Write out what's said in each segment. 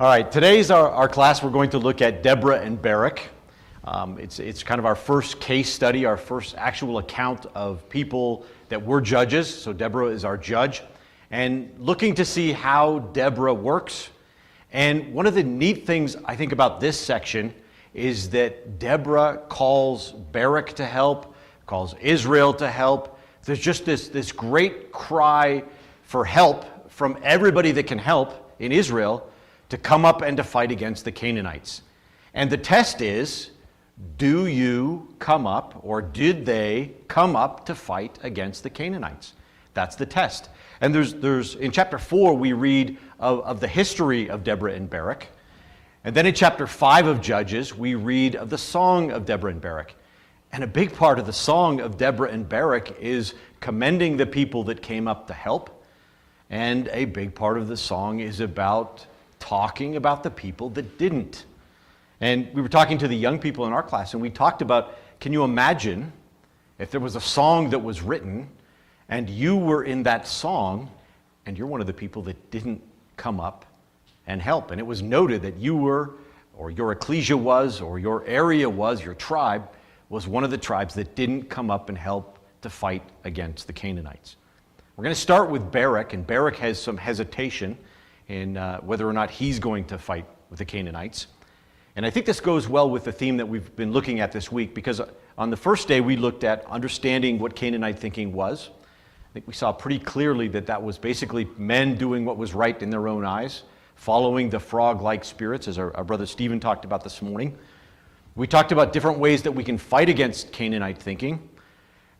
All right, today's our class. We're going to look at Deborah and Barak. It's kind of our first case study, our first actual account of people that were judges. So Deborah is our judge. And looking to see how Deborah works. And one of the neat things I think about this section is that Deborah calls Barak to help, calls Israel to help. There's just this great cry for help from everybody that can help in Israel to come up and to fight against the Canaanites. And the test is, do you come up, or did they come up to fight against the Canaanites? That's the test. And there's in chapter 4, we read of the history of Deborah and Barak. And then in chapter 5 of Judges, we read of the song of Deborah and Barak. And a big part of the song of Deborah and Barak is commending the people that came up to help. And a big part of the song is about talking about the people that didn't. And we were talking to the young people in our class, and we talked about, can you imagine if there was a song that was written and you were in that song and you're one of the people that didn't come up and help, and it was noted that you were, or your ecclesia was, or your area was, your tribe was one of the tribes that didn't come up and help to fight against the Canaanites. We're going to start with Barak, and Barak has some hesitation in whether or not he's going to fight with the Canaanites. And I think this goes well with the theme that we've been looking at this week, because on the first day we looked at understanding what Canaanite thinking was. I think we saw pretty clearly that that was basically men doing what was right in their own eyes, following the frog-like spirits, as our brother Stephen talked about this morning. We talked about different ways that we can fight against Canaanite thinking.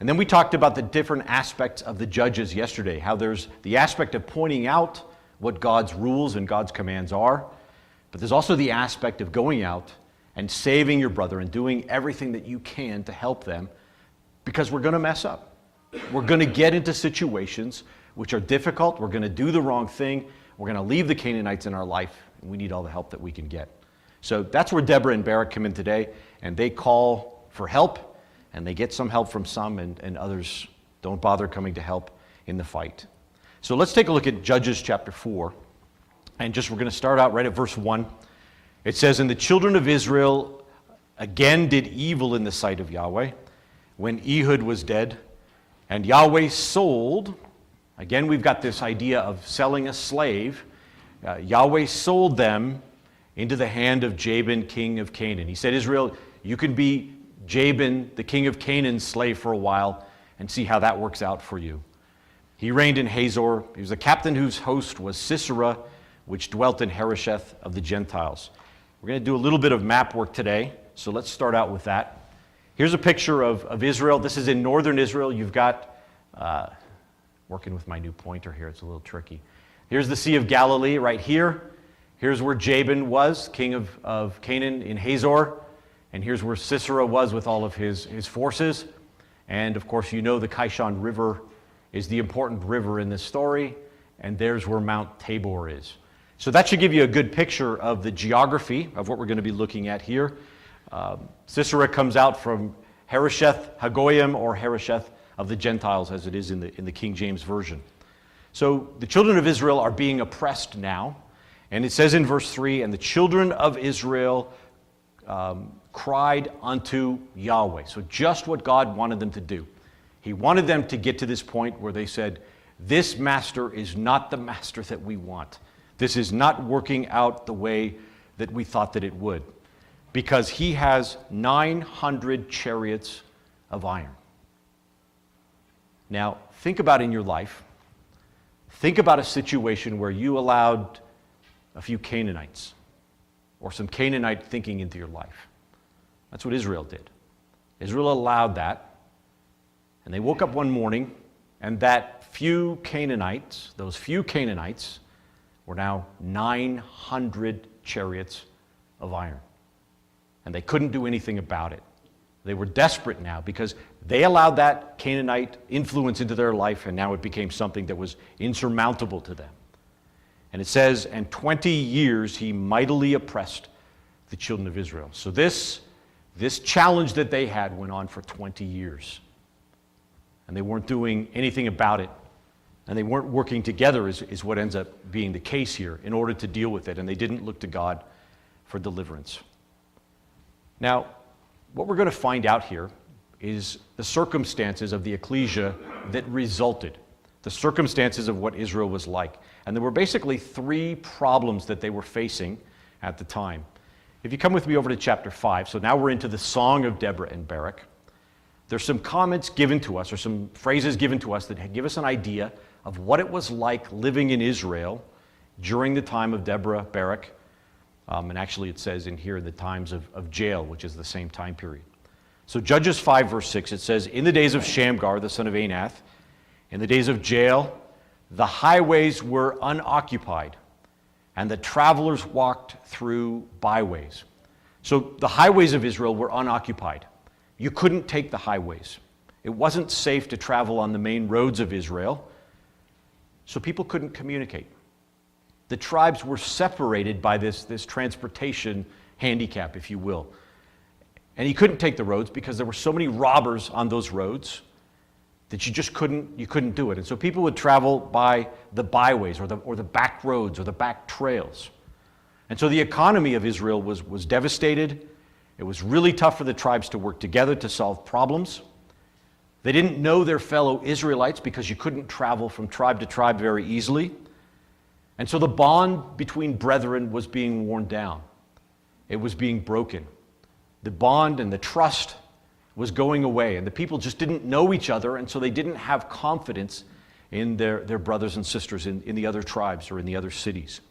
And then we talked about the different aspects of the judges yesterday, how there's the aspect of pointing out what God's rules and God's commands are, but there's also the aspect of going out and saving your brother and doing everything that you can to help them, because we're going to mess up. We're going to get into situations which are difficult. We're going to do the wrong thing. We're going to leave the Canaanites in our life, and we need all the help that we can get. So that's where Deborah and Barak come in today, and they call for help, and they get some help from some, and others don't bother coming to help in the fight. So let's take a look at Judges chapter 4, and we're going to start out right at verse 1. It says, "And the children of Israel again did evil in the sight of Yahweh, when Ehud was dead, and Yahweh sold," again we've got this idea of selling a slave, Yahweh sold them into the hand of Jabin, king of Canaan. He said, Israel, you can be Jabin, the king of Canaan's slave for a while, and see how that works out for you. He reigned in Hazor. He was a captain whose host was Sisera, which dwelt in Harosheth of the Gentiles. We're going to do a little bit of map work today, so let's start out with that. Here's a picture of Israel. This is in northern Israel. You've got, working with my new pointer here, it's a little tricky. Here's the Sea of Galilee right here. Here's where Jabin was, king of Canaan in Hazor. And here's where Sisera was with all of his forces. And of course, you know the Kishon River is the important river in this story, and there's where Mount Tabor is. So that should give you a good picture of the geography of what we're going to be looking at here. Sisera comes out from Harosheth Hagoyim, or Harosheth of the Gentiles, as it is in the King James Version. So the children of Israel are being oppressed now, and it says in verse 3, "And the children of Israel cried unto Yahweh." So just what God wanted them to do. He wanted them to get to this point where they said, this master is not the master that we want. This is not working out the way that we thought that it would, because he has 900 chariots of iron. Now, think about in your life, think about a situation where you allowed a few Canaanites or some Canaanite thinking into your life. That's what Israel did. Israel allowed that. And they woke up one morning, and that few Canaanites, those few Canaanites, were now 900 chariots of iron. And they couldn't do anything about it. They were desperate now because they allowed that Canaanite influence into their life, and now it became something that was insurmountable to them. And it says, "And 20 years he mightily oppressed the children of Israel." So this challenge that they had went on for 20 years. And they weren't doing anything about it And they weren't working together is what ends up being the case here in order to deal with it. And they didn't look to God for deliverance. Now, what we're going to find out here is the circumstances of the ecclesia that resulted, the circumstances of what Israel was like. And there were basically three problems that they were facing at the time. If you come with me over to chapter 5, so now we're into the song of Deborah and Barak. There's some comments given to us, or some phrases given to us that give us an idea of what it was like living in Israel during the time of Deborah, Barak, and actually it says in here the times of Jael, which is the same time period. So Judges 5, verse 6, it says, "In the days of Shamgar, the son of Anath, in the days of Jael, the highways were unoccupied, and the travelers walked through byways." So the highways of Israel were unoccupied. You couldn't take the highways. It wasn't safe to travel on the main roads of Israel, so people couldn't communicate. The tribes were separated by this transportation handicap, if you will. And you couldn't take the roads because there were so many robbers on those roads that you just couldn't do it. And so people would travel by the byways or the back roads or the back trails. And so the economy of Israel was devastated. It was really tough for the tribes to work together to solve problems. They didn't know their fellow Israelites because you couldn't travel from tribe to tribe very easily. And so the bond between brethren was being worn down. It was being broken. The bond and the trust was going away, and the people just didn't know each other, and so they didn't have confidence in their brothers and sisters in the other tribes or in the other cities.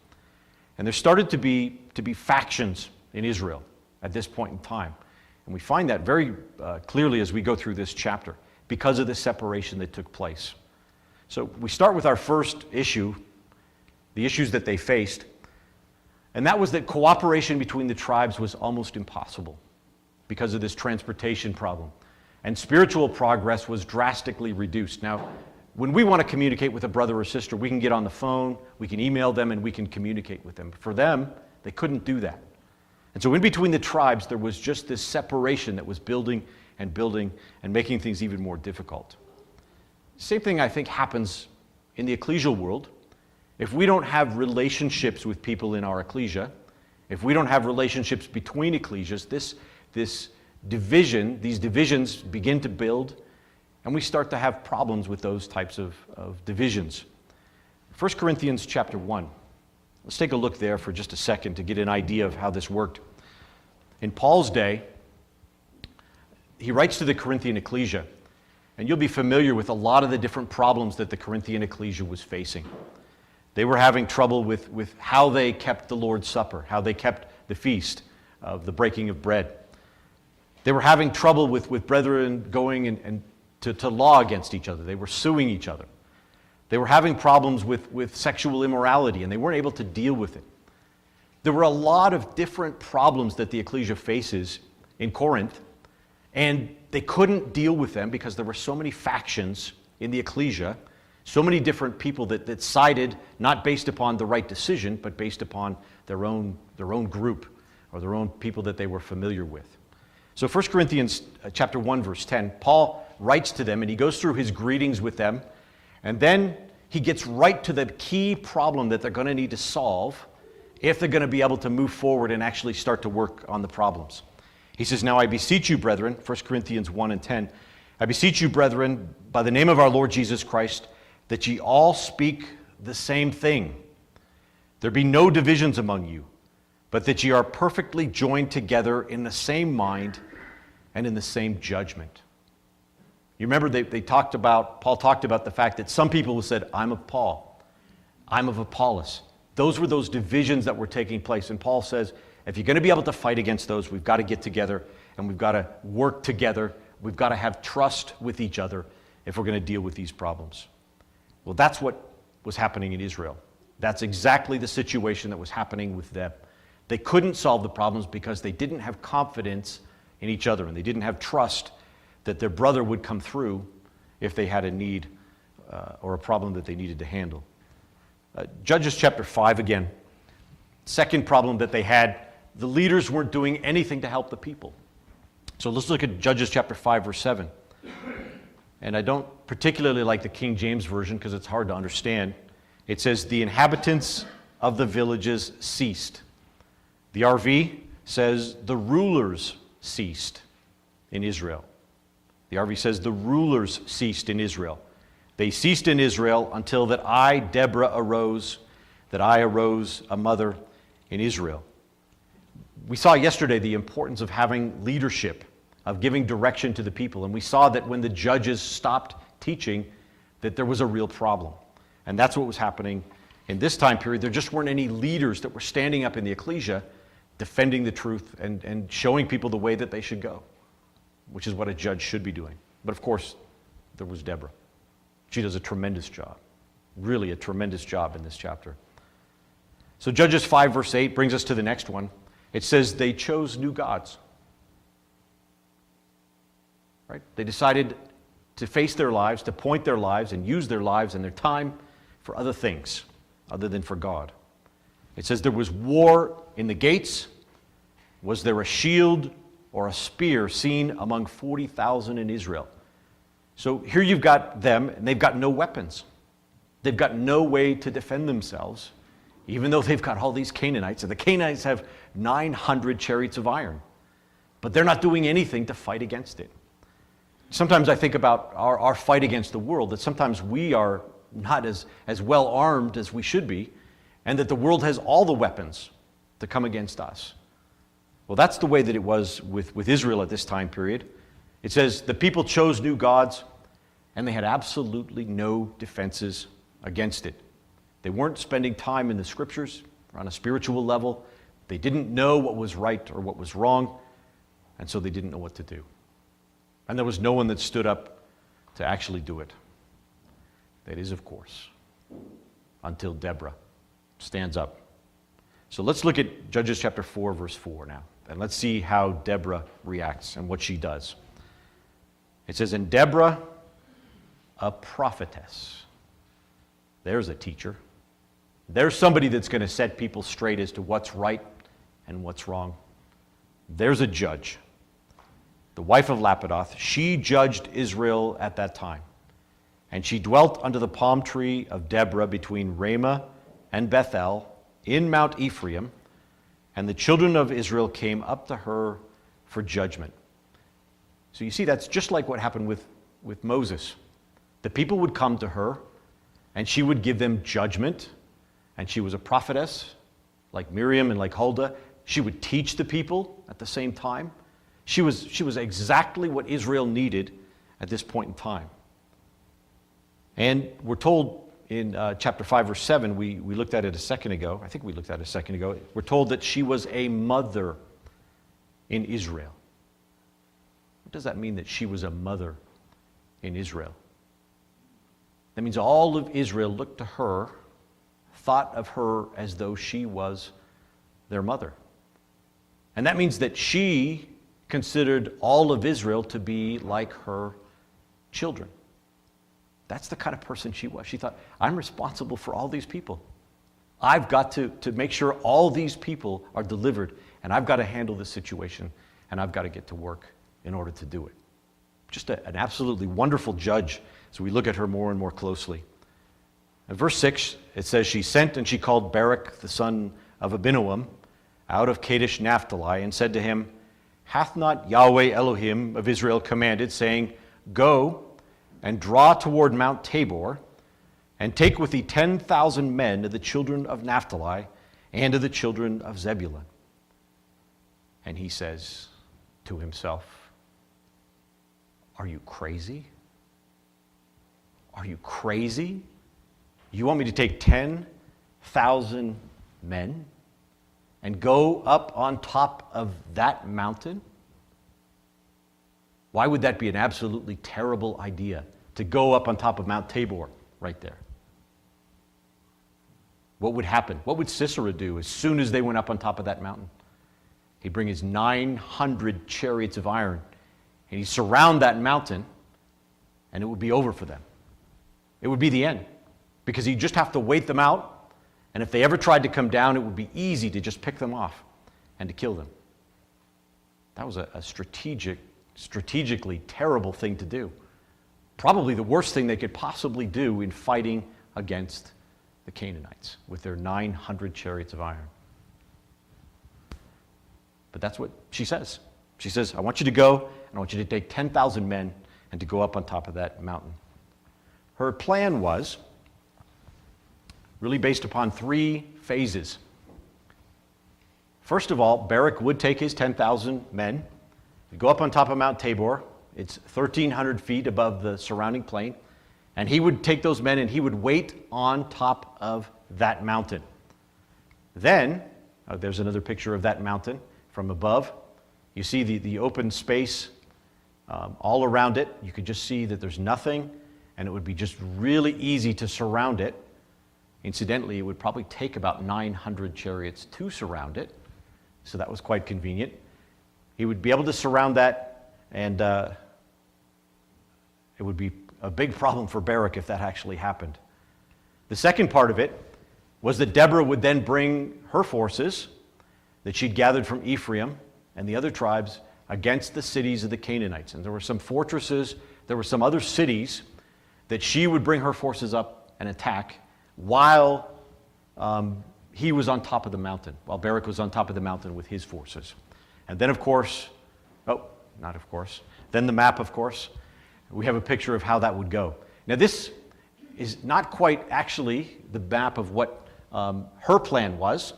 And there started to be factions in Israel at this point in time. And we find that very clearly as we go through this chapter because of the separation that took place. So we start with our first issue, the issues that they faced, and that was that cooperation between the tribes was almost impossible because of this transportation problem. And spiritual progress was drastically reduced. Now, when we want to communicate with a brother or sister, we can get on the phone, we can email them, and we can communicate with them. For them, they couldn't do that. And so in between the tribes, there was just this separation that was building and making things even more difficult. Same thing, I think, happens in the ecclesial world. If we don't have relationships with people in our ecclesia, if we don't have relationships between ecclesias, these divisions begin to build, and we start to have problems with those types of divisions. 1 Corinthians chapter 1. Let's take a look there for just a second to get an idea of how this worked. In Paul's day, he writes to the Corinthian ecclesia, and you'll be familiar with a lot of the different problems that the Corinthian ecclesia was facing. They were having trouble with how they kept the Lord's Supper, how they kept the feast of the breaking of bread. They were having trouble with brethren going and to law against each other. They were suing each other. They were having problems with sexual immorality, and they weren't able to deal with it. There were a lot of different problems that the ecclesia faces in Corinth, and they couldn't deal with them because there were so many factions in the ecclesia, so many different people that sided not based upon the right decision, but based upon their own group or their own people that they were familiar with. So 1 Corinthians chapter 1, verse 10, Paul writes to them, and he goes through his greetings with them, and then he gets right to the key problem that they're going to need to solve if they're going to be able to move forward and actually start to work on the problems. He says, "Now I beseech you, brethren," 1 Corinthians 1 and 10, "I beseech you, brethren, by the name of our Lord Jesus Christ, that ye all speak the same thing. There be no divisions among you, but that ye are perfectly joined together in the same mind and in the same judgment." You remember Paul talked about the fact that some people said, "I'm of Paul, I'm of Apollos." Those were those divisions that were taking place. And Paul says, if you're going to be able to fight against those, we've got to get together and we've got to work together. We've got to have trust with each other if we're going to deal with these problems. Well, that's what was happening in Israel. That's exactly the situation that was happening with them. They couldn't solve the problems because they didn't have confidence in each other, and they didn't have trust that their brother would come through if they had a need or a problem that they needed to handle. Judges chapter 5 again. Second problem that they had, the leaders weren't doing anything to help the people. So let's look at Judges chapter 5, verse 7. And I don't particularly like the King James Version because it's hard to understand. It says, the inhabitants of the villages ceased. The RV says, the rulers ceased in Israel. The RV says, the rulers ceased in Israel. They ceased in Israel until that I, Deborah, arose, that I arose a mother in Israel. We saw yesterday the importance of having leadership, of giving direction to the people. And we saw that when the judges stopped teaching, that there was a real problem. And that's what was happening in this time period. There just weren't any leaders that were standing up in the ecclesia defending the truth and showing people the way that they should go, which is what a judge should be doing. But of course, there was Deborah. She does a tremendous job, really a tremendous job in this chapter. So Judges 5 verse 8 brings us to the next one. It says they chose new gods. Right? They decided to face their lives, to point their lives and use their lives and their time for other things other than for God. It says there was war in the gates. Was there a shield or a spear seen among 40,000 in Israel? So here you've got them, and they've got no weapons. They've got no way to defend themselves, even though they've got all these Canaanites. And the Canaanites have 900 chariots of iron, but they're not doing anything to fight against it. Sometimes I think about our fight against the world, that sometimes we are not as well armed as we should be, and that the world has all the weapons to come against us. Well, that's the way that it was with Israel at this time period. It says the people chose new gods, and they had absolutely no defenses against it. They weren't spending time in the scriptures or on a spiritual level. They didn't know what was right or what was wrong, and so they didn't know what to do. And there was no one that stood up to actually do it. That is, of course, until Deborah stands up. So let's look at Judges chapter 4, verse 4 now, and let's see how Deborah reacts and what she does. It says, and Deborah, a prophetess. There's a teacher. There's somebody that's going to set people straight as to what's right and what's wrong. There's a judge. The wife of Lapidoth, she judged Israel at that time. And she dwelt under the palm tree of Deborah between Ramah and Bethel in Mount Ephraim, and the children of Israel came up to her for judgment. So you see, that's just like what happened with Moses. The people would come to her, and she would give them judgment, and she was a prophetess, like Miriam and like Huldah. She would teach the people at the same time. She was exactly what Israel needed at this point in time. And we're told in chapter 5, verse 7, we looked at it a second ago. I think we looked at it a second ago. We're told that she was a mother in Israel. What does that mean, that she was a mother in Israel? That means all of Israel looked to her, thought of her as though she was their mother. And that means that she considered all of Israel to be like her children. That's the kind of person she was. She thought, I'm responsible for all these people. I've got to make sure all these people are delivered, and I've got to handle this situation, and I've got to get to work in order to do it. Just an absolutely wonderful judge, as we look at her more and more closely. In verse 6, it says, she sent and she called Barak, the son of Abinoam, out of Kadesh Naphtali, and said to him, hath not Yahweh Elohim of Israel commanded, saying, go and draw toward Mount Tabor, and take with thee 10,000 men of the children of Naphtali and of the children of Zebulun? And he says to himself, are you crazy? Are you crazy? You want me to take 10,000 men and go up on top of that mountain? Why would that be an absolutely terrible idea, to go up on top of Mount Tabor right there? What would happen? What would Sisera do as soon as they went up on top of that mountain? He'd bring his 900 chariots of iron, and he'd surround that mountain, and it would be over for them. It would be the end, because he'd just have to wait them out, and if they ever tried to come down, it would be easy to just pick them off and to kill them. That was a strategically terrible thing to do. probably the worst thing they could possibly do in fighting against the Canaanites with their 900 chariots of iron. But that's what she says. She says, I want you to go, and I want you to take 10,000 men and to go up on top of that mountain. Her plan was really based upon 3 phases. First of all, Barak would take his 10,000 men, go up on top of Mount Tabor. It's 1,300 feet above the surrounding plain. And he would take those men and he would wait on top of that mountain. Then, there's another picture of that mountain from above. You see the open space all around it. You could just see that there's nothing, and it would be just really easy to surround it. Incidentally, it would probably take about 900 chariots to surround it, so that was quite convenient. He would be able to surround that, and it would be a big problem for Barak if that actually happened. The second part of it was that Deborah would then bring her forces that she'd gathered from Ephraim and the other tribes against the cities of the Canaanites. And there were some fortresses, there were some other cities that she would bring her forces up and attack while he was on top of the mountain, while Barak was on top of the mountain with his forces. And then, of course, then the map, of course, we have a picture of how that would go. Now, this is not quite actually the map of what her plan was.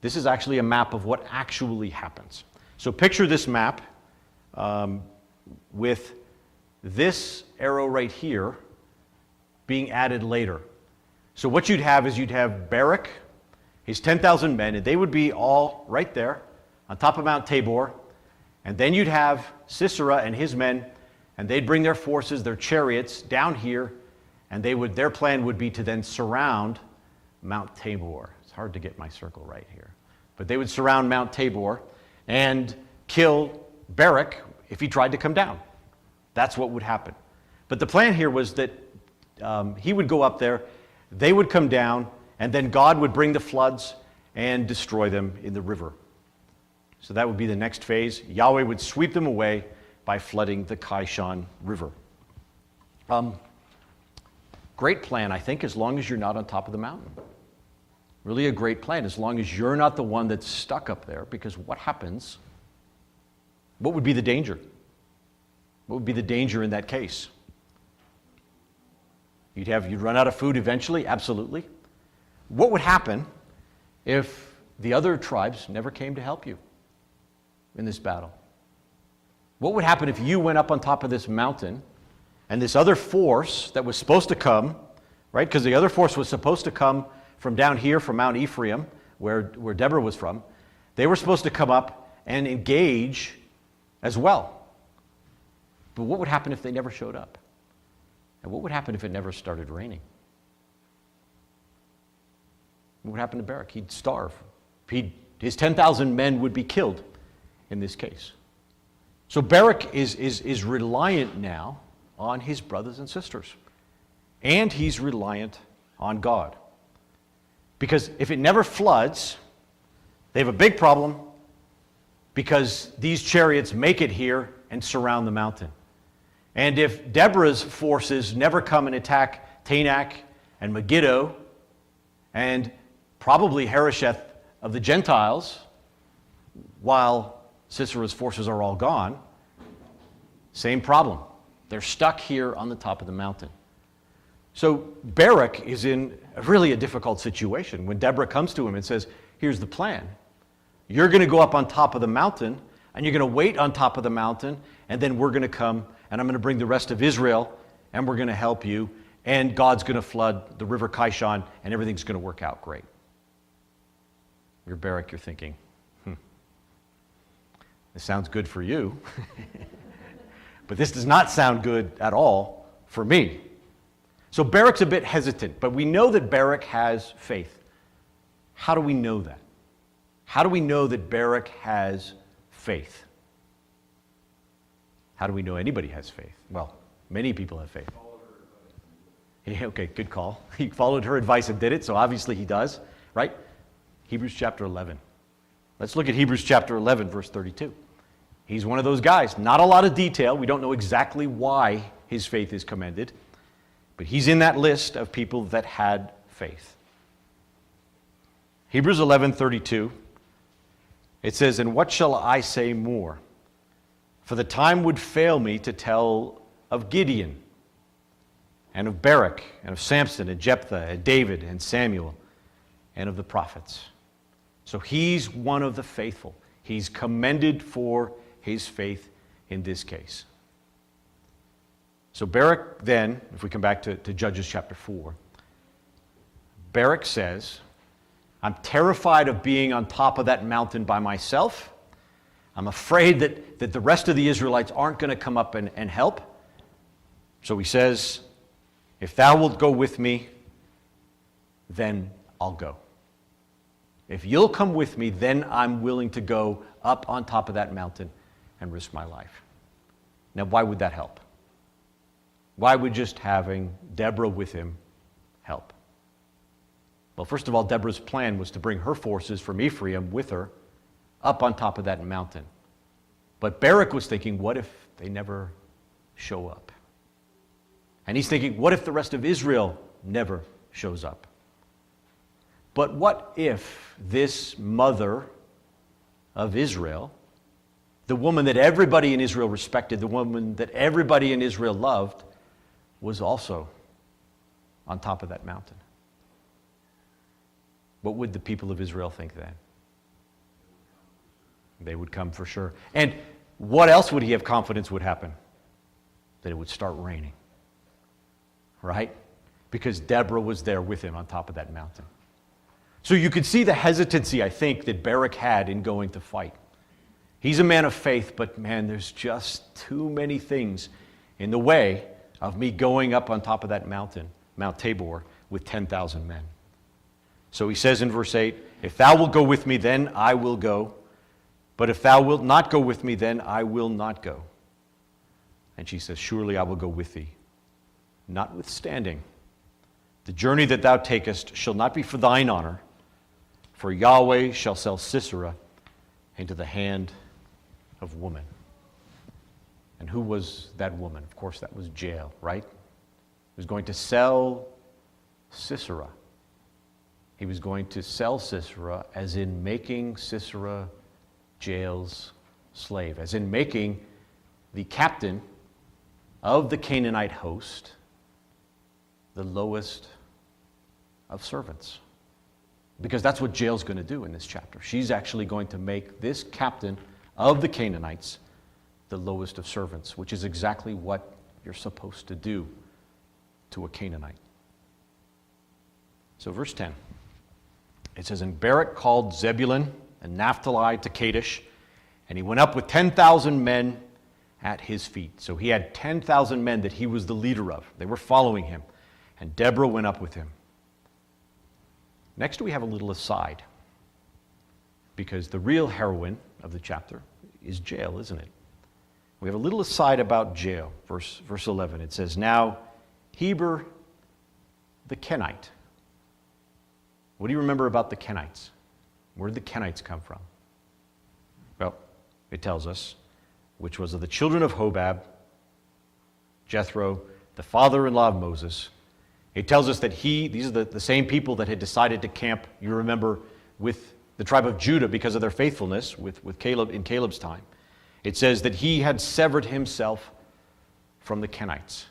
This is actually a map of what actually happens. So picture this map with this arrow right here being added later. So what you'd have is you'd have Barak, his 10,000 men, and they would be all right there on top of Mount Tabor. And then you'd have Sisera and his men, and they'd bring their forces, their chariots, down here, and their plan would be to then surround Mount Tabor. It's hard to get my circle right here. But they would surround Mount Tabor and kill Barak if he tried to come down. That's what would happen. But the plan here was that he would go up there, they would come down, and then God would bring the floods and destroy them in the river. So that would be the next phase. Yahweh would sweep them away by flooding the Kishon River. Great plan, I think, as long as you're not on top of the mountain. Really a great plan, as long as you're not the one that's stuck up there, because what happens? What would be the danger? What would be the danger in that case? You'd run out of food eventually, absolutely. What would happen if the other tribes never came to help you in this battle? What would happen if you went up on top of this mountain and this other force that was supposed to come, right? Because the other force was supposed to come from down here, from Mount Ephraim, where Deborah was from. They were supposed to come up and engage as well. But what would happen if they never showed up? And what would happen if it never started raining? What would happen to Barak? He'd starve. His 10,000 men would be killed in this case. So Barak is reliant now on his brothers and sisters. And he's reliant on God. Because if it never floods, they have a big problem because these chariots make it here and surround the mountain. And if Deborah's forces never come and attack Tanakh and Megiddo and probably Harosheth of the Gentiles, while Sisera's forces are all gone, same problem. They're stuck here on the top of the mountain. So Barak is in really a difficult situation when Deborah comes to him and says, here's the plan. You're going to go up on top of the mountain, and you're going to wait on top of the mountain, and then we're going to come, and I'm going to bring the rest of Israel, and we're going to help you, and God's going to flood the river Kishon, and everything's going to work out great. You're Barak, you're thinking, this sounds good for you, but this does not sound good at all for me. So Barak's a bit hesitant, but we know that Barak has faith. How do we know that? How do we know that Barak has faith? How do we know anybody has faith? Well, many people have faith. Yeah, okay, good call. He followed her advice and did it, so obviously he does, right? Hebrews chapter 11. Let's look at Hebrews chapter 11, verse 32. He's one of those guys. Not a lot of detail. We don't know exactly why his faith is commended, but he's in that list of people that had faith. Hebrews 11:32, it says, "And what shall I say more? For the time would fail me to tell of Gideon, and of Barak, and of Samson, and Jephthah, and David, and Samuel, and of the prophets." So he's one of the faithful. He's commended for his faith in this case. So Barak then, if we come back to Judges chapter 4, Barak says, "I'm terrified of being on top of that mountain by myself. I'm afraid that the rest of the Israelites aren't going to come up and help." So he says, "If thou wilt go with me, then I'll go. If you'll come with me, then I'm willing to go up on top of that mountain and risk my life." Now, why would that help? Why would just having Deborah with him help? Well, first of all, Deborah's plan was to bring her forces from Ephraim with her up on top of that mountain. But Barak was thinking, what if they never show up? And he's thinking, what if the rest of Israel never shows up? But what if this mother of Israel, the woman that everybody in Israel respected, the woman that everybody in Israel loved, was also on top of that mountain? What would the people of Israel think then? They would come for sure. And what else would he have confidence would happen? That it would start raining. Right? Because Deborah was there with him on top of that mountain. So you could see the hesitancy, I think, that Barak had in going to fight. He's a man of faith, but man, there's just too many things in the way of me going up on top of that mountain, Mount Tabor, with 10,000 men. So he says in verse 8, "If thou wilt go with me, then I will go. But if thou wilt not go with me, then I will not go." And she says, "Surely I will go with thee. Notwithstanding, the journey that thou takest shall not be for thine honor, for Yahweh shall sell Sisera into the hand of woman." And who was that woman? Of course, that was Jael, right? He was going to sell Sisera. He was going to sell Sisera, as in making Sisera Jael's slave, as in making the captain of the Canaanite host the lowest of servants. Because that's what Jael's going to do in this chapter. She's actually going to make this captain of the Canaanites the lowest of servants, which is exactly what you're supposed to do to a Canaanite. So verse 10, it says, "And Barak called Zebulun and Naphtali to Kadesh, and he went up with 10,000 men at his feet." So he had 10,000 men that he was the leader of. They were following him. And Deborah went up with him. Next, we have a little aside, because the real heroine of the chapter is Jael, isn't it? We have a little aside about Jael, verse 11. It says, "Now Heber the Kenite." What do you remember about the Kenites? Where did the Kenites come from? Well, it tells us, which was of the children of Hobab, Jethro, the father-in-law of Moses. It tells us that these are the same people that had decided to camp, you remember, with the tribe of Judah because of their faithfulness with Caleb in Caleb's time. It says that he had severed himself from the Kenites.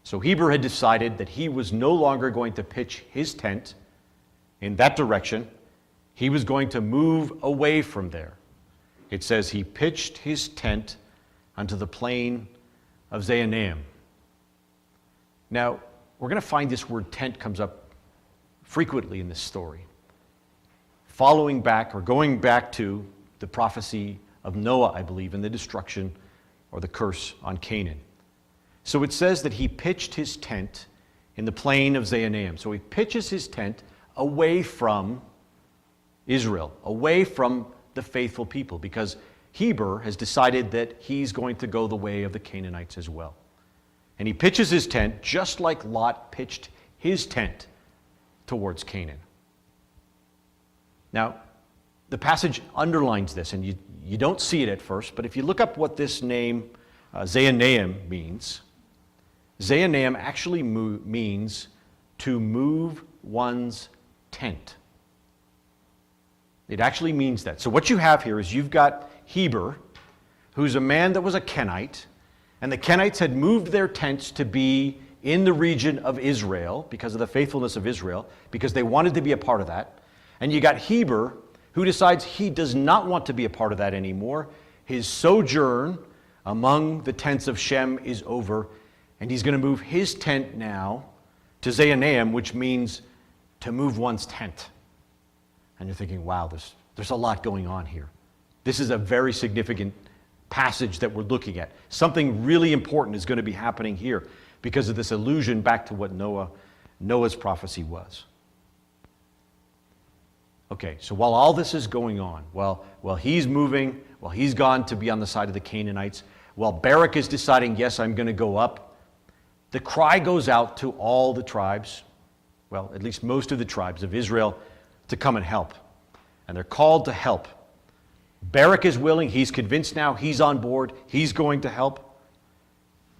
So Heber had decided that he was no longer going to pitch his tent in that direction. He was going to move away from there. It says he pitched his tent unto the plain of Zaanaim. Now, we're going to find this word tent comes up frequently in this story, following back or going back to the prophecy of Noah, I believe, and the destruction or the curse on Canaan. So it says that he pitched his tent in the plain of Zaanaim. So he pitches his tent away from Israel, away from the faithful people, because Heber has decided that he's going to go the way of the Canaanites as well. And he pitches his tent just like Lot pitched his tent towards Canaan. Now, the passage underlines this, and you don't see it at first, but if you look up what this name Zaanaim means, Zaanaim actually means to move one's tent. It actually means that. So what you have here is you've got Heber, who's a man that was a Kenite, and the Kenites had moved their tents to be in the region of Israel because of the faithfulness of Israel, because they wanted to be a part of that. And you got Heber, who decides he does not want to be a part of that anymore. His sojourn among the tents of Shem is over, and he's going to move his tent now to Zaanaim, which means to move one's tent. And you're thinking, wow, there's a lot going on here. This is a very significant passage that we're looking at. Something really important is going to be happening here because of this allusion back to what Noah's prophecy was. Okay, so while all this is going on, while he's moving, while he's gone to be on the side of the Canaanites, while Barak is deciding, yes, I'm going to go up, the cry goes out to all the tribes, well, at least most of the tribes of Israel, to come and help. And they're called to help. Barak is willing, he's convinced now, he's on board, he's going to help.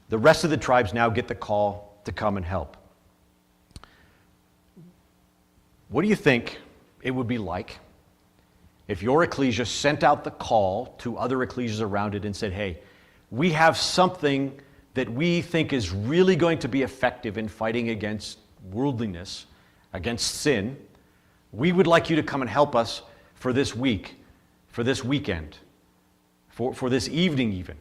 The rest of the tribes now get the call to come and help. What do you think it would be like if your ecclesia sent out the call to other ecclesias around it and said, hey, we have something that we think is really going to be effective in fighting against worldliness, against sin. We would like you to come and help us for this week, for this weekend, for this evening even.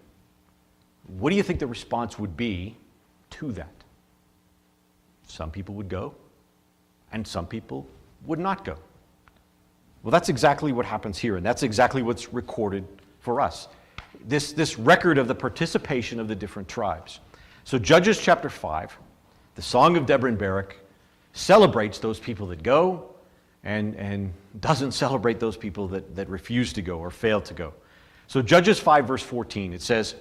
What do you think the response would be to that? Some people would go, and some people would not go. Well, that's exactly what happens here, and that's exactly what's recorded for us. This record of the participation of the different tribes. So Judges chapter 5, the Song of Deborah and Barak, celebrates those people that go, and doesn't celebrate those people that refuse to go or fail to go. So Judges 5 verse 14, it says,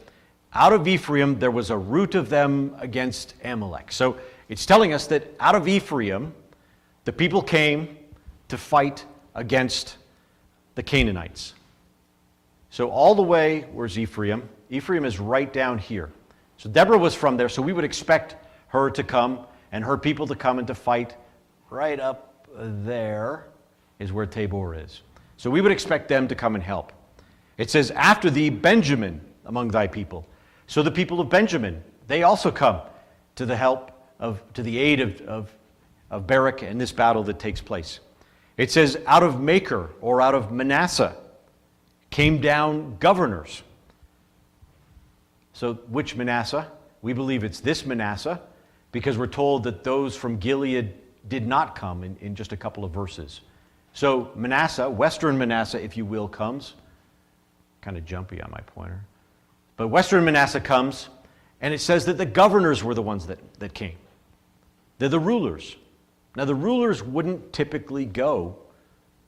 out of Ephraim there was a root of them against Amalek. So it's telling us that out of Ephraim, the people came to fight against the Canaanites. So all the way, where's Ephraim? Ephraim is right down here. So Deborah was from there, so we would expect her to come and her people to come and to fight right up there is where Tabor is. So we would expect them to come and help. It says, after thee, Benjamin among thy people. So the people of Benjamin, they also come to the aid of Barak in this battle that takes place. It says, out of Makir, or out of Manasseh, came down governors. So which Manasseh? We believe it's this Manasseh, because we're told that those from Gilead did not come in just a couple of verses. So Manasseh, Western Manasseh, if you will, comes. Kind of jumpy on my pointer. But Western Manasseh comes, and it says that the governors were the ones that came. They're the rulers. Now, the rulers wouldn't typically go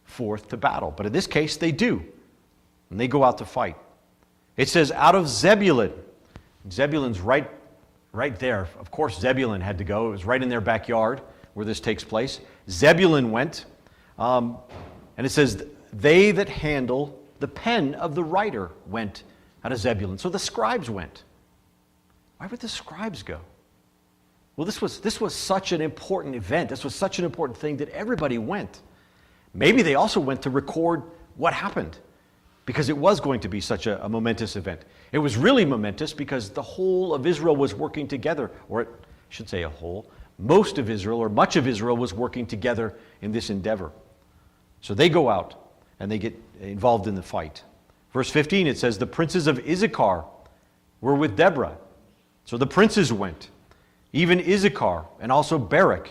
forth to battle, but in this case, they do. And they go out to fight. It says, out of Zebulun. Zebulun's right there. Of course, Zebulun had to go. It was right in their backyard where this takes place. Zebulun went, and it says, they that handle the pen of the writer went out of Zebulun. So the scribes went. Why would the scribes go? Well, this was such an important event. This was such an important thing that everybody went. Maybe they also went to record what happened, because it was going to be such a momentous event. It was really momentous because the whole of Israel was working together, or I should say a whole. Most of Israel, or much of Israel, was working together in this endeavor. So they go out and they get involved in the fight. Verse 15, it says, the princes of Issachar were with Deborah. So the princes went, even Issachar and also Barak.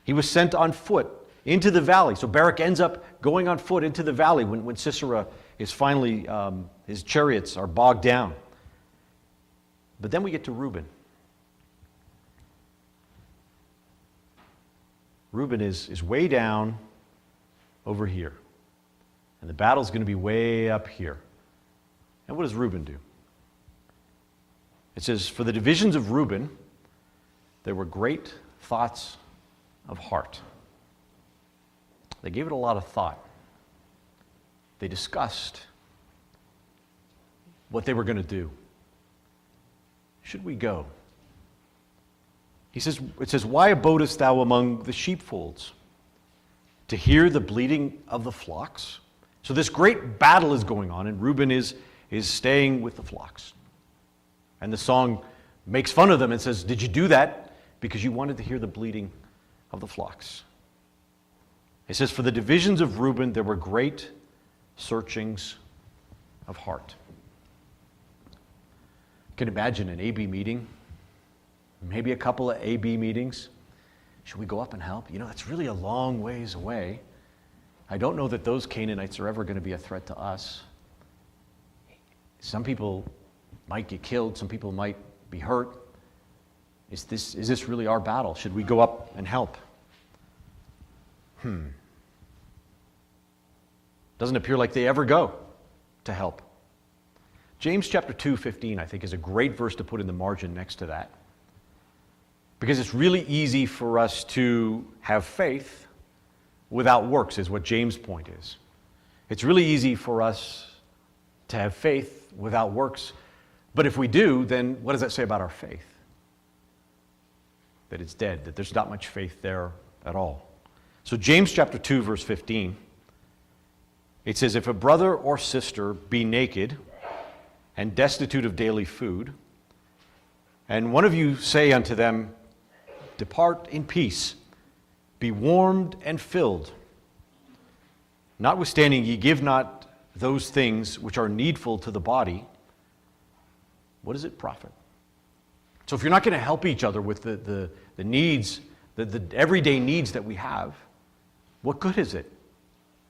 He was sent on foot into the valley. So Barak ends up going on foot into the valley when Sisera is finally, his chariots are bogged down. But then we get to Reuben. Reuben is way down over here. And the battle's going to be way up here. And what does Reuben do? It says, for the divisions of Reuben, there were great thoughts of heart. They gave it a lot of thought. They discussed what they were going to do. Should we go? It says, why abodest thou among the sheepfolds? To hear the bleating of the flocks? So this great battle is going on, and Reuben is staying with the flocks. And the song makes fun of them and says, did you do that because you wanted to hear the bleating of the flocks? It says, for the divisions of Reuben there were great searchings of heart. You can imagine an AB meeting, maybe a couple of AB meetings. Should we go up and help? That's really a long ways away. I don't know that those Canaanites are ever going to be a threat to us. Some people might get killed. Some people might be hurt. Is this really our battle? Should we go up and help? Doesn't appear like they ever go to help. James chapter 2:15, I think, is a great verse to put in the margin next to that. Because it's really easy for us to have faith without works, is what James' point is. It's really easy for us to have faith without works. But if we do, then what does that say about our faith? That it's dead, that there's not much faith there at all. So James chapter 2, verse 15, it says, if a brother or sister be naked and destitute of daily food, and one of you say unto them, depart in peace, be warmed and filled, notwithstanding ye give not those things which are needful to the body, what does it profit? So if you're not going to help each other with the needs, the everyday needs that we have, what good is it?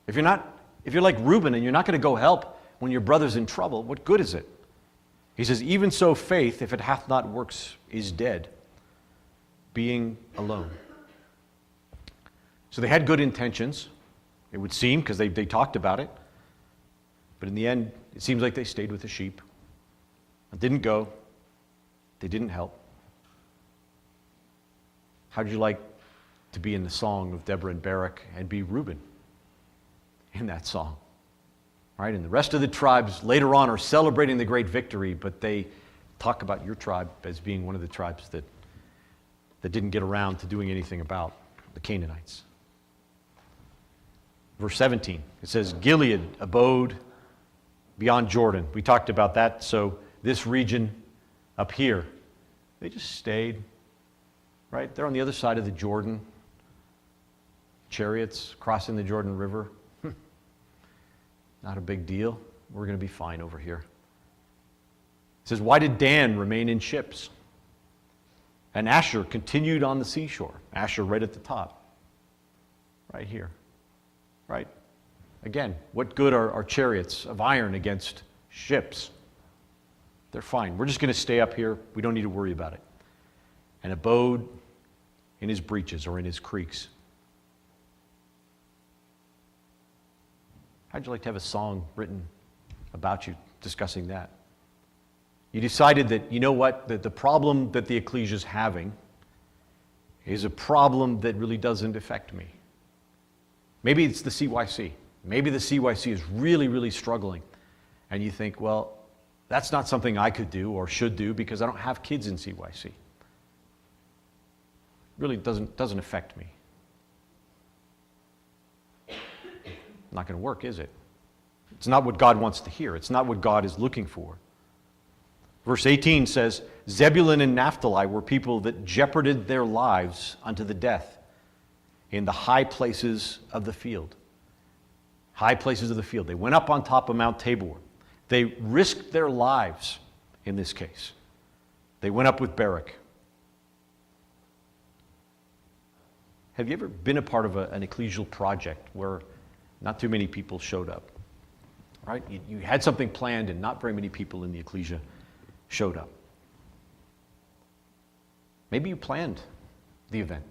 If you're like Reuben and you're not going to go help when your brother's in trouble, what good is it? He says, even so faith, if it hath not works, is dead, being alone. So they had good intentions, it would seem, because they talked about it. But in the end, it seems like they stayed with the sheep. It didn't go. They didn't help. How'd you like to be in the song of Deborah and Barak and be Reuben in that song? Right? And the rest of the tribes later on are celebrating the great victory, but they talk about your tribe as being one of the tribes that didn't get around to doing anything about the Canaanites. Verse 17, it says, Gilead abode beyond Jordan. We talked about that. So this region up here, they just stayed, right? They're on the other side of the Jordan. Chariots crossing the Jordan River. Not a big deal. We're going to be fine over here. It says, why did Dan remain in ships? And Asher continued on the seashore. Asher right at the top. Right here. Right? Again, what good are chariots of iron against ships? They're fine. We're just going to stay up here. We don't need to worry about it. And abode in his breaches or in his creeks. How'd you like to have a song written about you discussing that? You decided that, you know what, that the problem that the ecclesia is having is a problem that really doesn't affect me. Maybe it's the CYC. Maybe the CYC is really, really struggling. And you think, well, that's not something I could do or should do because I don't have kids in CYC. It really doesn't affect me. Not going to work, is it? It's not what God wants to hear. It's not what God is looking for. Verse 18 says, Zebulun and Naphtali were people that jeoparded their lives unto the death in the high places of the field. High places of the field. They went up on top of Mount Tabor. They risked their lives in this case. They went up with Barak. Have you ever been a part of an ecclesial project where not too many people showed up? Right? You had something planned and not very many people in the ecclesia showed up. Maybe you planned the event.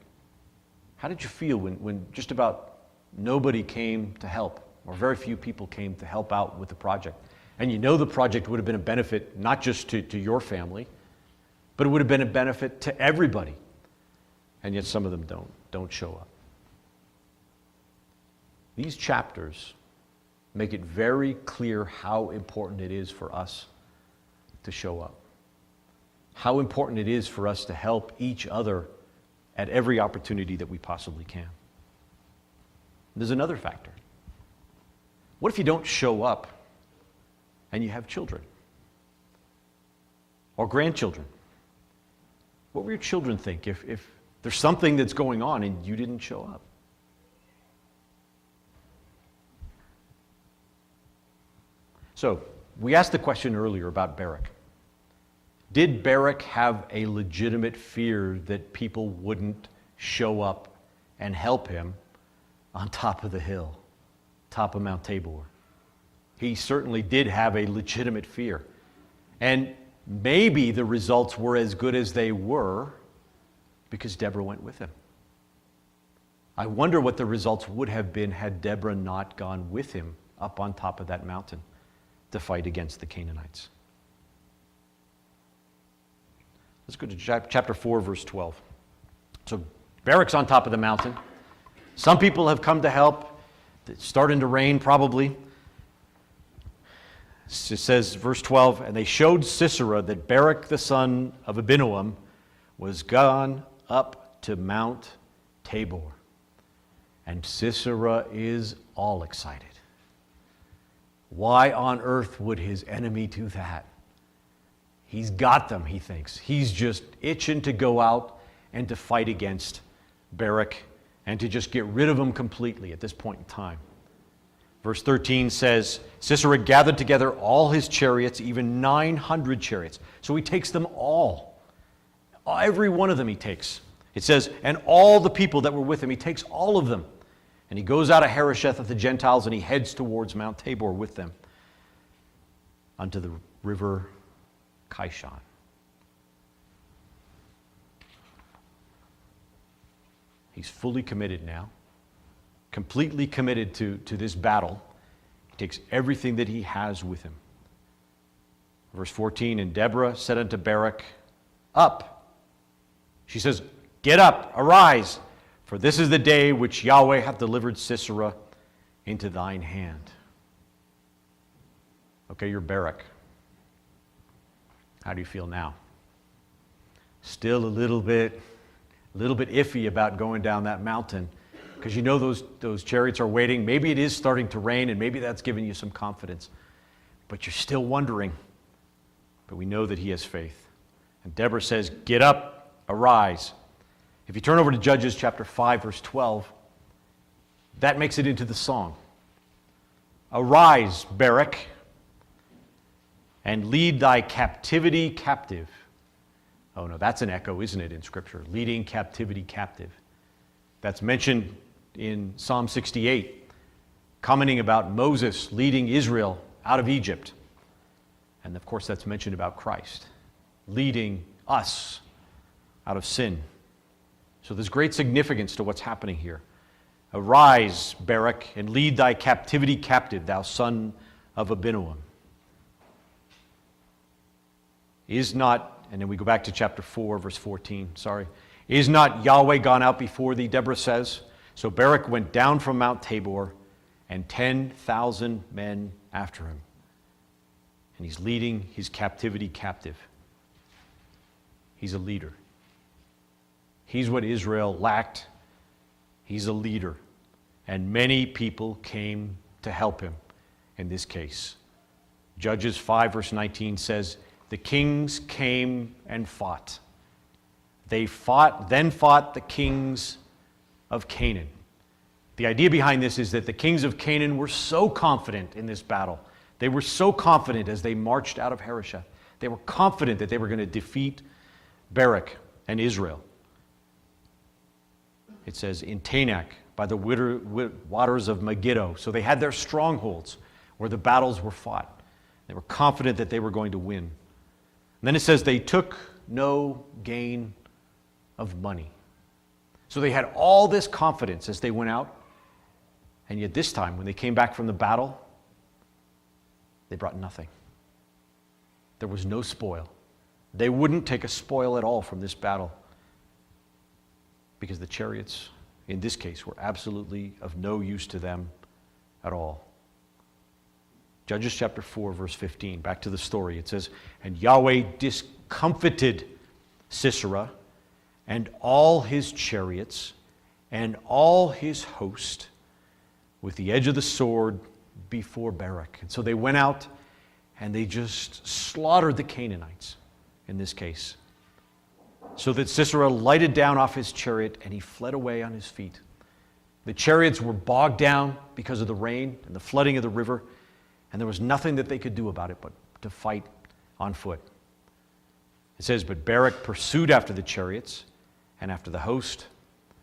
How did you feel when just about nobody came to help, or very few people came to help out with the project? And you know the project would have been a benefit not just to your family, but it would have been a benefit to everybody. And yet some of them don't show up. These chapters make it very clear how important it is for us to show up. How important it is for us to help each other at every opportunity that we possibly can. There's another factor. What if you don't show up and you have children or grandchildren? What will your children think if there's something that's going on and you didn't show up? So, we asked the question earlier about Barak. Did Barak have a legitimate fear that people wouldn't show up and help him on top of the hill, top of Mount Tabor? He certainly did have a legitimate fear. And maybe the results were as good as they were because Deborah went with him. I wonder what the results would have been had Deborah not gone with him up on top of that mountain to fight against the Canaanites. Let's go to chapter 4, verse 12. So Barak's on top of the mountain. Some people have come to help. It's starting to rain, probably. It says, verse 12, and they showed Sisera that Barak the son of Abinoam was gone up to Mount Tabor. And Sisera is all excited. Why on earth would his enemy do that? He's got them, he thinks. He's just itching to go out and to fight against Barak and to just get rid of him completely at this point in time. Verse 13 says, Sisera gathered together all his chariots, even 900 chariots. So he takes them all. Every one of them he takes. It says, and all the people that were with him, he takes all of them. And he goes out of Harosheth of the Gentiles and he heads towards Mount Tabor with them unto the river Kishon. He's fully committed now, completely committed to this battle. He takes everything that he has with him. Verse 14, and Deborah said unto Barak, up. She says, get up, arise, for this is the day which Yahweh hath delivered Sisera into thine hand. Okay, you're Barak. How do you feel now? Still a little bit iffy about going down that mountain because you know those chariots are waiting. Maybe it is starting to rain and maybe that's giving you some confidence. But you're still wondering. But we know that he has faith. And Deborah says, get up, arise. If you turn over to Judges chapter 5, verse 12, that makes it into the song. Arise, Barak, and lead thy captivity captive. Oh no, that's an echo, isn't it, in Scripture? Leading captivity captive. That's mentioned in Psalm 68, commenting about Moses leading Israel out of Egypt. And of course, that's mentioned about Christ, leading us out of sin. So there's great significance to what's happening here. Arise, Barak, and lead thy captivity captive, thou son of Abinoam. Is not, and then we go back to chapter 4, verse 14, Is not Yahweh gone out before thee, Deborah says. So Barak went down from Mount Tabor, and 10,000 men after him. And he's leading his captivity captive. He's a leader. He's what Israel lacked. He's a leader. And many people came to help him in this case. Judges 5, verse 19 says, the kings came and fought. Then fought the kings of Canaan. The idea behind this is that the kings of Canaan were so confident in this battle. They were so confident as they marched out of Harosheth. They were confident that they were going to defeat Barak and Israel. It says, in Tanakh, by the waters of Megiddo. So they had their strongholds where the battles were fought. They were confident that they were going to win. And then it says they took no gain of money. So they had all this confidence as they went out. And yet this time, when they came back from the battle, they brought nothing. There was no spoil. They wouldn't take a spoil at all from this battle because the chariots, in this case, were absolutely of no use to them at all. Judges chapter 4, verse 15, back to the story. It says, and Yahweh discomfited Sisera, and all his chariots, and all his host, with the edge of the sword before Barak. And so they went out and they just slaughtered the Canaanites in this case, so that Sisera lighted down off his chariot and he fled away on his feet. The chariots were bogged down because of the rain and the flooding of the river, and there was nothing that they could do about it but to fight on foot. It says, but Barak pursued after the chariots and after the host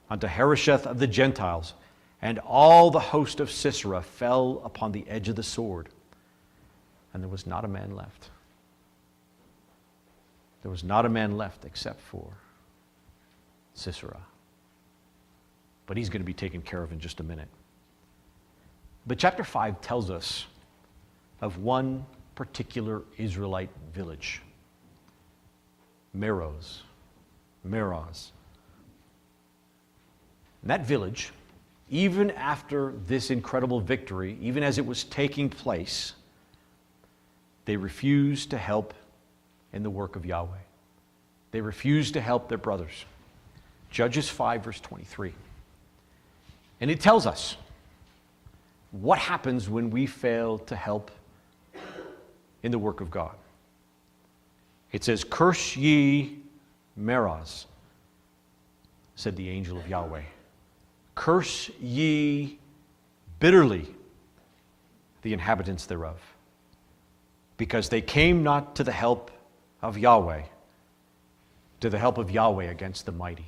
unto Harosheth of the Gentiles, and all the host of Sisera fell upon the edge of the sword, and there was not a man left. There was not a man left except for Sisera. But he's going to be taken care of in just a minute. But chapter 5 tells us of one particular Israelite village, Meroz. And that village, even after this incredible victory, even as it was taking place, they refused to help in the work of Yahweh. They refused to help their brothers. Judges 5, verse 23. And it tells us what happens when we fail to help in the work of God. It says, curse ye Meroz, said the angel of Yahweh. Curse ye bitterly the inhabitants thereof, because they came not to the help of Yahweh, to the help of Yahweh against the mighty.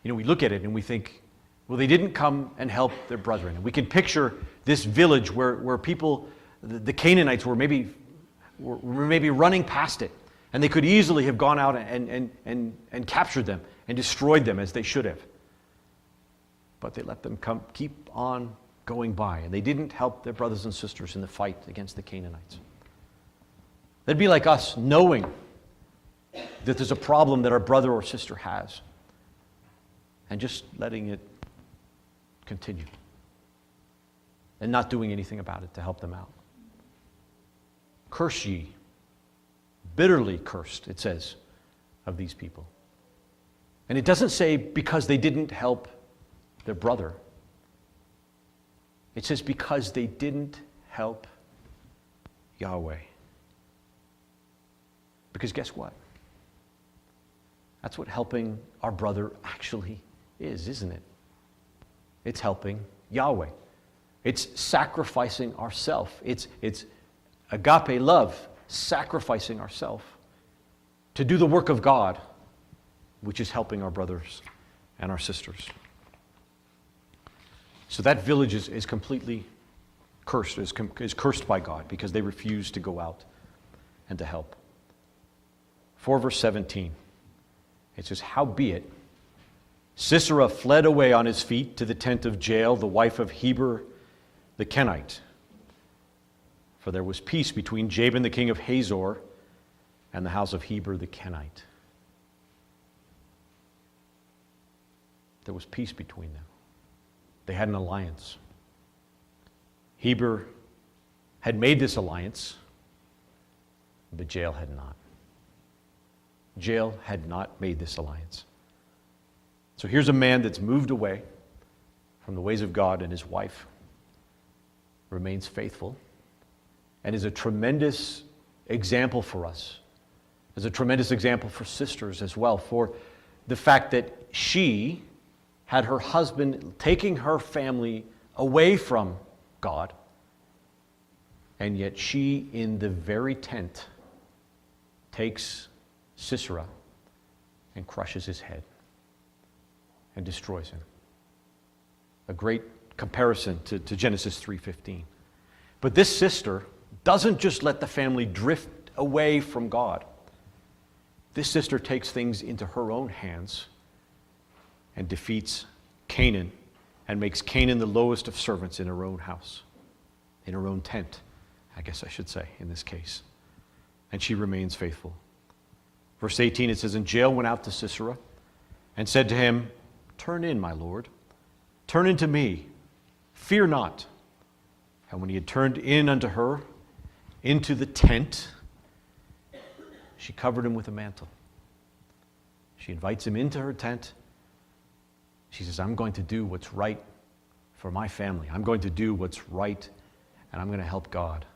You know, we look at it and we think, well, they didn't come and help their brethren. And we can picture this village where people, the Canaanites, were maybe running past it, and they could easily have gone out and captured them and destroyed them as they should have. But they let them keep on going by, and they didn't help their brothers and sisters in the fight against the Canaanites. That'd be like us knowing that there's a problem that our brother or sister has, and just letting it continue and not doing anything about it to help them out. Curse ye, bitterly cursed, it says, of these people. And it doesn't say because they didn't help their brother. It says because they didn't help Yahweh. Because guess what? That's what helping our brother actually is, isn't it? It's helping Yahweh. It's sacrificing ourselves. It's agape love, sacrificing ourselves to do the work of God, which is helping our brothers and our sisters. So that village is completely cursed, is cursed by God because they refuse to go out and to help. 4 verse 17, it says, howbeit, Sisera fled away on his feet to the tent of Jael, the wife of Heber the Kenite. For there was peace between Jabin the king of Hazor and the house of Heber the Kenite. There was peace between them. They had an alliance. Heber had made this alliance, but Jael had not. Jael had not made this alliance. So here's a man that's moved away from the ways of God, and his wife remains faithful and is a tremendous example for us, is a tremendous example for sisters as well, for the fact that she had her husband taking her family away from God, and yet she, in the very tent, takes Sisera and crushes his head and destroys him. A great comparison to Genesis 3:15. But this sister doesn't just let the family drift away from God. This sister takes things into her own hands and defeats Canaan and makes Canaan the lowest of servants in her own house, in her own tent, I guess I should say in this case. And she remains faithful. Verse 18, it says, and Jael went out to Sisera and said to him, turn in, my lord, turn into me, fear not. And when he had turned in unto her into the tent, she covered him with a mantle. She invites him into her tent. She says, I'm going to do what's right for my family. I'm going to do what's right, and I'm going to help God.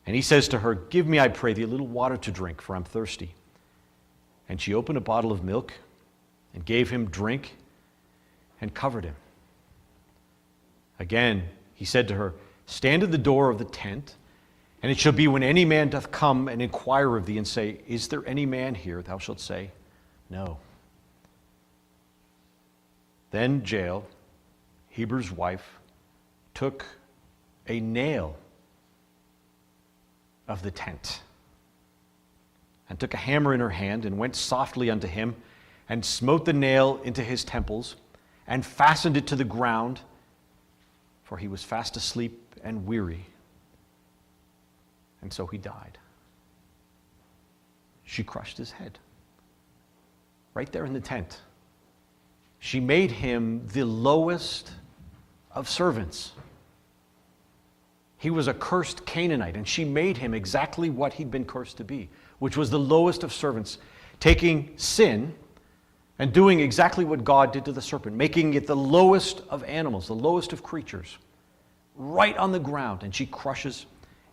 And he says to her, give me, I pray thee, a little water to drink, for I'm thirsty. And she opened a bottle of milk and gave him drink and covered him. Again, he said to her, stand at the door of the tent, and it shall be when any man doth come and inquire of thee and say, is there any man here? Thou shalt say, no. Then Jael, Heber's wife, took a nail of the tent and took a hammer in her hand and went softly unto him and smote the nail into his temples and fastened it to the ground, for he was fast asleep and weary. And so he died. She crushed his head right there in the tent. She made him the lowest of servants. He was a cursed Canaanite, and she made him exactly what he'd been cursed to be, which was the lowest of servants, taking sin and doing exactly what God did to the serpent, making it the lowest of animals, the lowest of creatures, right on the ground, and she crushes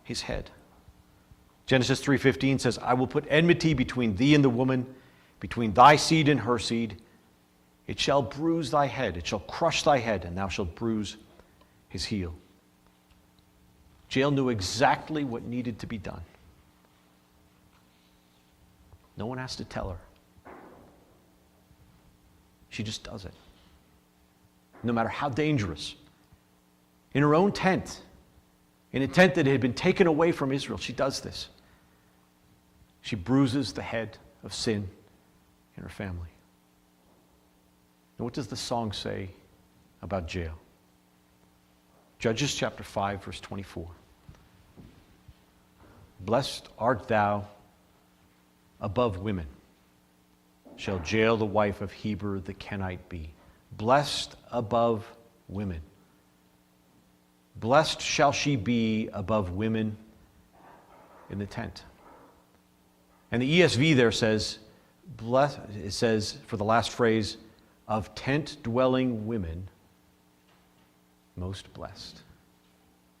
his head. Genesis 3:15 says, I will put enmity between thee and the woman, between thy seed and her seed. It shall bruise thy head, it shall crush thy head, and thou shalt bruise his heel. Jael knew exactly what needed to be done. No one has to tell her. She just does it. No matter how dangerous. In her own tent, in a tent that had been taken away from Israel, she does this. She bruises the head of sin in her family. And what does the song say about Jael? Judges chapter 5, verse 24. Blessed art thou above women. Shall Jael the wife of Heber the Kenite be. Blessed above women. Blessed shall she be above women in the tent. And the ESV there says, blessed, it says for the last phrase, of tent-dwelling women, most blessed.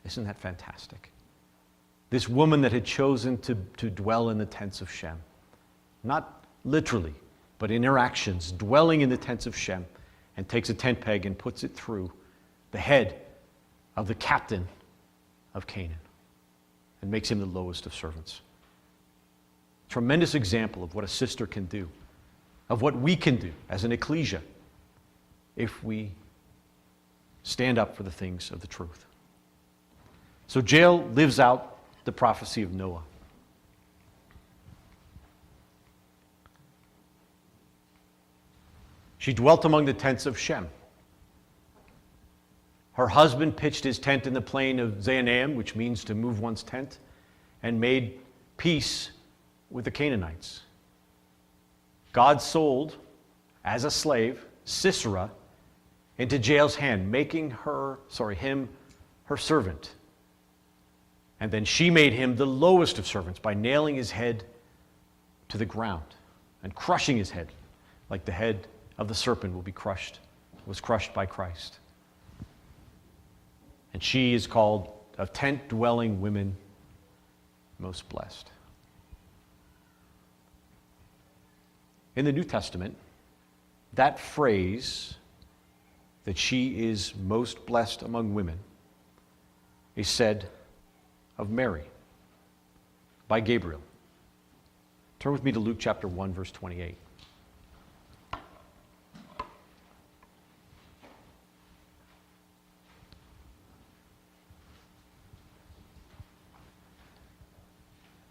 Isn't that fantastic? This woman that had chosen to dwell in the tents of Shem, not literally, but in her actions, dwelling in the tents of Shem, and takes a tent peg and puts it through the head of the captain of Canaan and makes him the lowest of servants. Tremendous example of what a sister can do, of what we can do as an ecclesia if we stand up for the things of the truth. So Jael lives out the prophecy of Noah. She dwelt among the tents of Shem. Her husband pitched his tent in the plain of Zaanaim, which means to move one's tent, and made peace with the Canaanites. God sold, as a slave, Sisera into Jael's hand, making him her servant. And then she made him the lowest of servants by nailing his head to the ground and crushing his head like the head of the serpent was crushed by Christ. And she is called of tent-dwelling women most blessed. In the New Testament, that phrase that she is most blessed among women is said of Mary by Gabriel. Turn with me to Luke chapter 1, verse 28.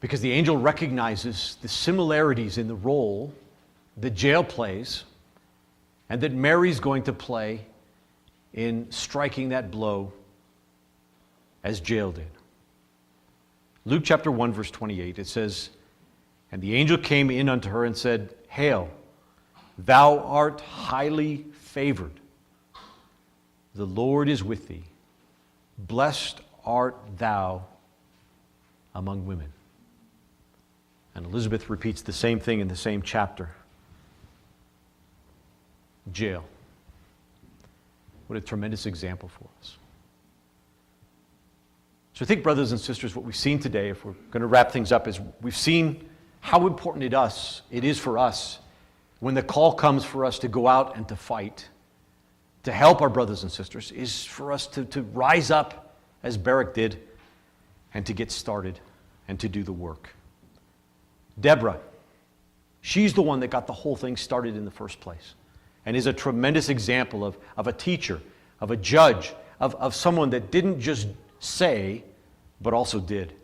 Because the angel recognizes the similarities in the role that Jael plays and that Mary's going to play in striking that blow as Jael did. Luke chapter 1, verse 28, it says, And the angel came in unto her and said, Hail, thou art highly favored. The Lord is with thee. Blessed art thou among women. And Elizabeth repeats the same thing in the same chapter. Jail. What a tremendous example for us. So I think, brothers and sisters, what we've seen today, if we're going to wrap things up, is we've seen how important it is for us when the call comes for us to go out and to fight, to help our brothers and sisters, is for us to rise up as Barak did and to get started and to do the work. Deborah, she's the one that got the whole thing started in the first place and is a tremendous example of a teacher, of a judge, of someone that didn't just say, but also did.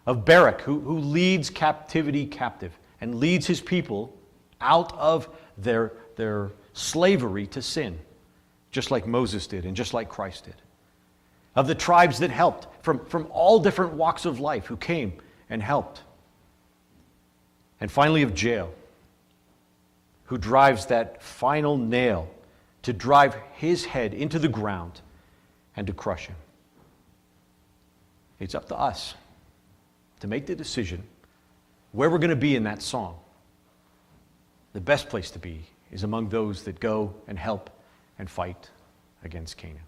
Of Barak, who leads captivity captive and leads his people out of their slavery to sin, just like Moses did and just like Christ did. Of the tribes that helped from all different walks of life who came and helped. And finally of Jael, who drives that final nail to drive his head into the ground and to crush him. It's up to us to make the decision where we're going to be in that song. The best place to be is among those that go and help and fight against Canaan.